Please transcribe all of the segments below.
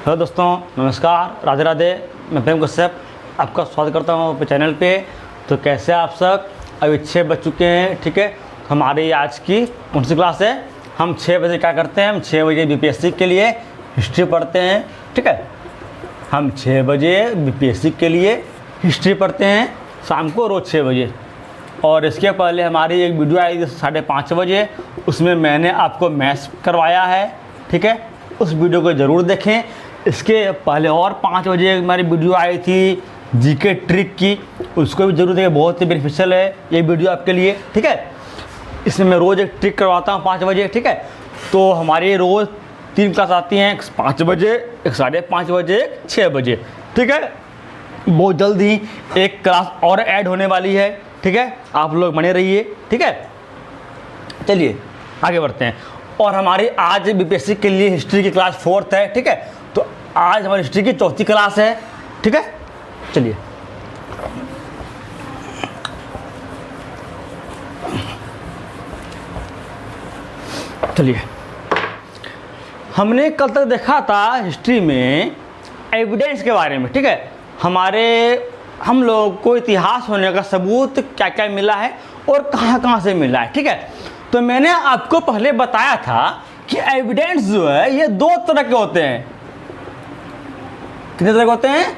Hello दोस्तों, नमस्कार, राधे राधे। मैं प्रेम कश्यप आपका स्वागत करता हूँ अपने चैनल पे। तो कैसे आप सब? अभी 6 बज चुके हैं, ठीक है। हमारी आज की कौन सी क्लास है? हम 6 बजे क्या करते हैं? हम 6 बजे बीपीएससी के लिए हिस्ट्री पढ़ते हैं, ठीक है। हम 6 बजे बीपीएससी के लिए हिस्ट्री पढ़ते हैं शाम को, रोज़ 6 बजे। और इसके पहले हमारी एक वीडियो आई थी 5:30 बजे, उसमें मैंने आपको मैथ्स करवाया है, ठीक है। उस वीडियो को ज़रूर देखें। इसके पहले और 5 बजे हमारी वीडियो आई थी जीके ट्रिक की, उसको भी ज़रूर देखें, बहुत ही बेनिफिशियल है ये वीडियो आपके लिए, ठीक है। इसमें मैं रोज़ एक ट्रिक करवाता हूँ 5 बजे, ठीक है। तो हमारी रोज़ 3 क्लास आती हैं, एक 5 बजे, एक 5:30 बजे, एक 6 बजे, ठीक है। बहुत जल्द ही एक क्लास और ऐड होने वाली है, ठीक है। आप लोग बने रहिए, ठीक है। चलिए आगे बढ़ते हैं। और हमारी आज बीपीएससी के लिए हिस्ट्री की क्लास 4th है, ठीक है। तो आज हमारी हिस्ट्री की 4थी क्लास है, ठीक है। चलिए चलिए हमने कल तक देखा था हिस्ट्री में एविडेंस के बारे में, ठीक है। हम लोग को इतिहास होने का सबूत क्या क्या मिला है और कहाँ कहाँ से मिला है, ठीक है। तो मैंने आपको पहले बताया था कि एविडेंस जो है ये 2 तरह के होते हैं। कितने तरह के होते हैं?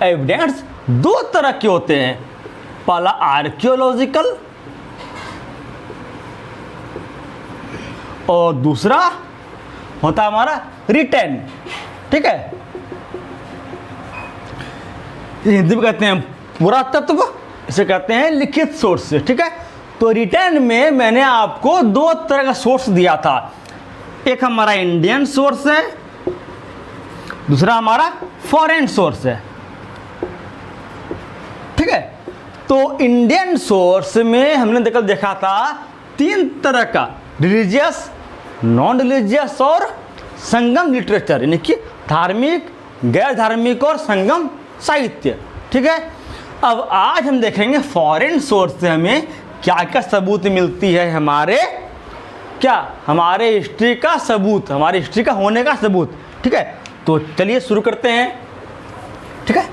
एविडेंस 2 तरह के होते हैं। पहला आर्कियोलॉजिकल और दूसरा होता है हमारा रिटन, ठीक है। हिंदी में कहते हैं पुरातत्व, इसे कहते हैं लिखित सोर्स से, ठीक है। तो रिटर्न में मैंने आपको 2 तरह का सोर्स दिया था। एक हमारा इंडियन सोर्स है, दूसरा हमारा फॉरेन सोर्स है, ठीक है। तो इंडियन सोर्स में हमने देखा था 3 तरह का, रिलीजियस, नॉन रिलीजियस और संगम लिटरेचर, यानी कि धार्मिक, गैर धार्मिक और संगम साहित्य, ठीक है। अब आज हम देखेंगे फॉरेन सोर्स से हमें क्या क्या सबूत मिलती है, हमारे हिस्ट्री का सबूत, हमारी हिस्ट्री का होने का सबूत, ठीक है। तो चलिए शुरू करते हैं, ठीक है।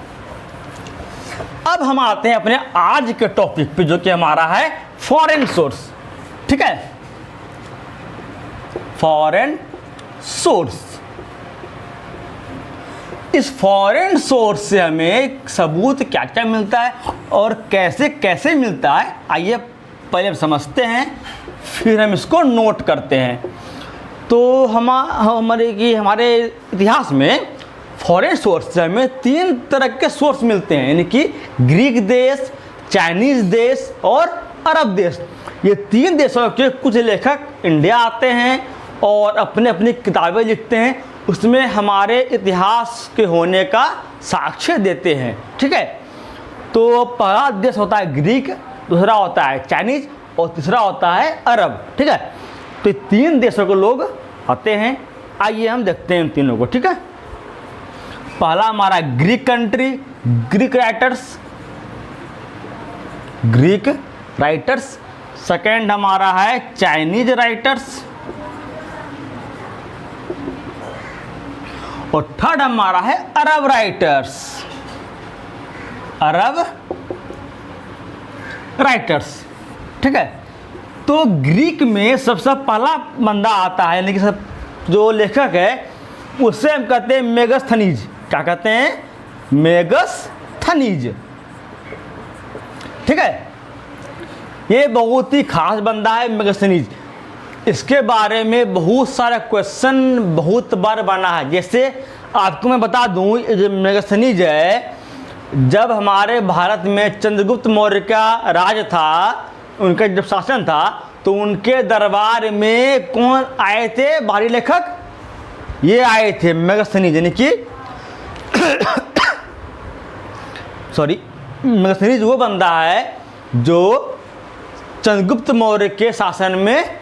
अब हम आते हैं अपने आज के टॉपिक पे, जो कि हमारा है फॉरेन सोर्स, ठीक है। फॉरेन सोर्स, इस फॉरेन सोर्स से हमें सबूत क्या क्या मिलता है और कैसे कैसे मिलता है, आइए पहले हम समझते हैं, फिर हम इसको नोट करते हैं। तो हमारे इतिहास में फॉरेन सोर्स से हमें 3 तरह के सोर्स मिलते हैं, यानी कि ग्रीक देश, चाइनीज़ देश और अरब देश। ये 3 देशों के कुछ लेखक इंडिया आते हैं और अपने अपनी किताबें लिखते हैं, उसमें हमारे इतिहास के होने का साक्ष्य देते हैं, ठीक है। तो पहला देश होता है ग्रीक, दूसरा होता है चाइनीज और तीसरा होता है अरब, ठीक है। तो 3 देशों के लोग आते हैं। आइए हम देखते हैं इन तीनों को, ठीक है। पहला हमारा Greek country, Greek writers. Second हमारा है चाइनीज राइटर्स और थर्ड हमारा है अरब राइटर्स, ठीक है। तो ग्रीक में सबसे पहला बंदा आता है, यानी कि सब जो लेखक है उससे हम कहते हैं मेगस्थनीज। क्या कहते हैं? मेगस्थनीज, ठीक है। ये बहुत ही खास बंदा है मेगस्थनीज। इसके बारे में बहुत सारा क्वेश्चन बहुत बार बना है। जैसे आपको मैं बता दूं, जो मेगस्थनीज है, जब हमारे भारत में चंद्रगुप्त मौर्य का राज था, उनका जब शासन था, तो उनके दरबार में कौन आए थे बाहरी लेखक? ये आए थे मेगस्थनीज, यानी कि मेगस्थनीज वो बंदा है जो चंद्रगुप्त मौर्य के शासन में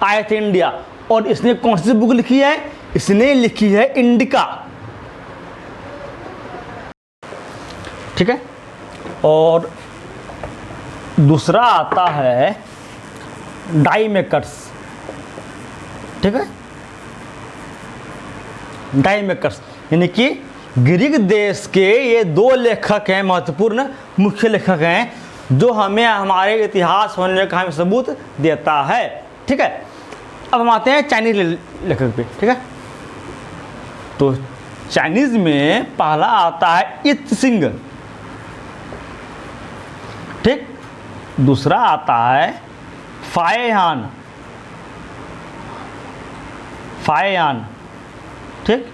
आए थे इंडिया। और इसने कौन सी बुक लिखी है? इसने लिखी है इंडिका, ठीक है। और दूसरा आता है डाइमेकर्स, ठीक है। डाइमेकर्स यानी कि ग्रीक देश के ये 2 लेखक हैं, महत्वपूर्ण मुख्य लेखक हैं, जो हमें हमारे इतिहास होने का हमें सबूत देता है। ठीक है, अब हम आते हैं चाइनीज लेखक पे। ठीक है, तो चाइनीज में पहला आता है इत सिंह, ठीक, दूसरा आता है फाएयान, ठीक,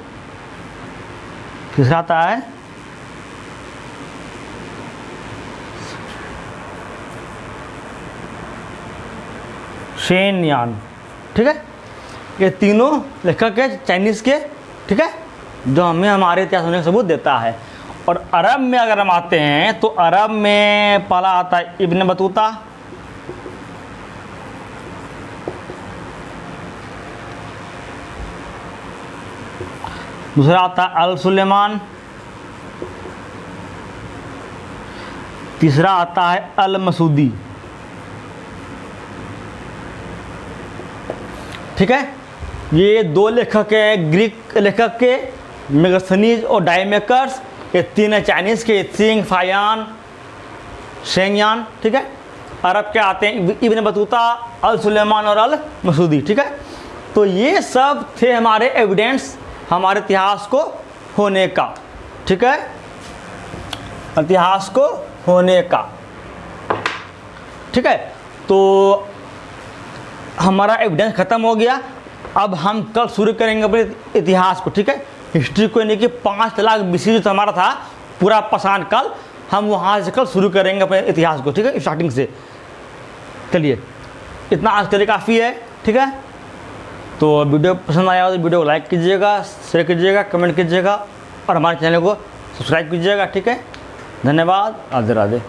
तीसरा आता है शेनयान। ठीक है, ये तीनों लेखक है चाइनीज के, ठीक है, जो हमें हमारे इतिहास होने का सबूत देता है। और अरब में अगर हम आते हैं तो अरब में पहला आता है इब्न बतूता, दूसरा आता है अल सुलेमान, तीसरा आता है अल मसूदी। ठीक है, ये 2 लेखक हैं ग्रीक लेखक के, मेगस्थनीज और डायमेकर्स। ये 3 है चाइनीज़ के, त्सिंग, फायान, शेंगयान। ठीक है, अरब के आते हैं इब्न बतूता, अल सुलेमान और अल मसूदी। ठीक है, तो ये सब थे हमारे एविडेंस हमारे इतिहास को होने का। ठीक है, इतिहास को होने का। ठीक है, तो हमारा एविडेंस ख़त्म हो गया। अब हम कल शुरू करेंगे अपने इतिहास को। ठीक है, हिस्ट्री को, यानी कि 5 लाख BC जो हमारा था पूरा पाषाण काल, हम वहाँ से कल शुरू करेंगे अपने इतिहास को। ठीक है, स्टार्टिंग से। चलिए, इतना आज के लिए काफ़ी है। ठीक है, तो वीडियो पसंद आया हो तो वीडियो को लाइक कीजिएगा, शेयर कीजिएगा, कमेंट कीजिएगा और हमारे चैनल को सब्सक्राइब कीजिएगा। ठीक है, धन्यवाद, राधे राधे।